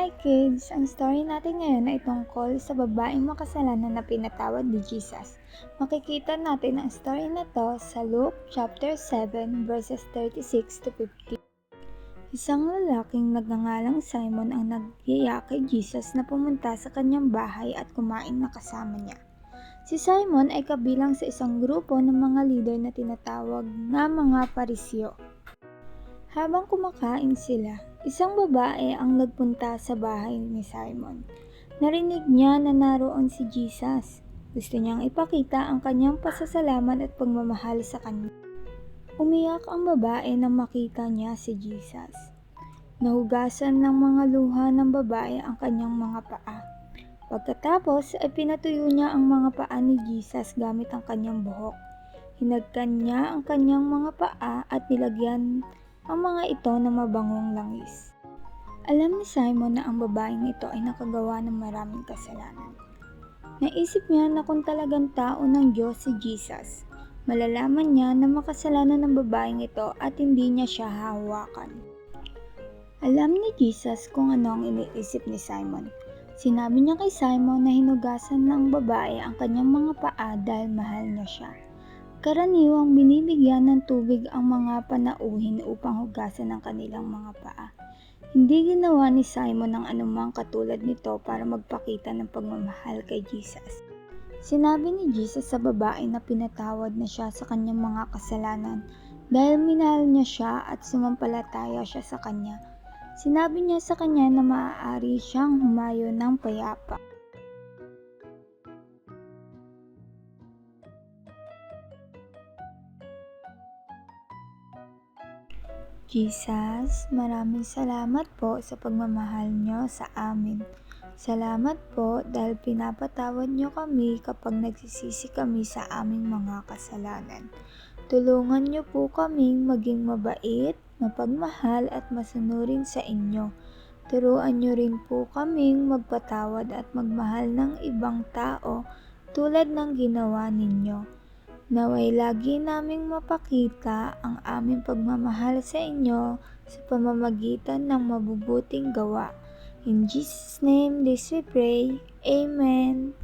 Hi kids! Ang story natin ngayon ay tungkol sa babaeng makasalanan na pinatawad ni Jesus. Makikita natin ang story na to sa Luke chapter 7 verses 36 to 50. Isang lalaking nagngangalang Simon ang nagyaya kay Jesus na pumunta sa kanyang bahay at kumain na kasama niya. Si Simon ay kabilang sa isang grupo ng mga leader na tinatawag na mga Pariseo. Habang kumakain sila, isang babae ang nagpunta sa bahay ni Simon. Narinig niya na naroon si Jesus. Gusto niyang ipakita ang kanyang pasasalamat at pagmamahal sa kanya. Umiyak ang babae nang makita niya si Jesus. Nahugasan ng mga luha ng babae ang kanyang mga paa. Pagkatapos ay pinatuyo niya ang mga paa ni Jesus gamit ang kanyang buhok. Hinagkan niya ang kanyang mga paa at nilagyan ang mga ito ng mabangong langis. Alam ni Simon na ang babaeng ito ay nakagawa ng maraming kasalanan. Naisip niya na kung talagang tao ng Diyos si Jesus, malalaman niya na makasalanan ng babaeng ito at hindi niya siya hahawakan. Alam ni Jesus kung ano ang iniisip ni Simon. Sinabi niya kay Simon na hinugasan ng babae ang kanyang mga paa dahil mahal niya siya. Karaniwang binibigyan ng tubig ang mga panauhin upang hugasan ang kanilang mga paa. Hindi ginawa ni Simon ang anumang katulad nito para magpakita ng pagmamahal kay Jesus. Sinabi ni Jesus sa babae na pinatawad na siya sa kanyang mga kasalanan dahil minahal niya siya at sumampalataya siya sa kanya. Sinabi niya sa kanya na maaari siyang humayo ng payapa. Jesus, maraming salamat po sa pagmamahal niyo sa amin. Salamat po dahil pinapatawad niyo kami kapag nagsisisi kami sa aming mga kasalanan. Tulungan niyo po kaming maging mabait, mapagmahal at masunurin sa inyo. Turuan niyo rin po kaming magpatawad at magmahal ng ibang tao tulad ng ginawa ninyo. Naway lagi naming mapakita ang aming pagmamahal sa inyo sa pamamagitan ng mabubuting gawa. In Jesus' name this we pray. Amen.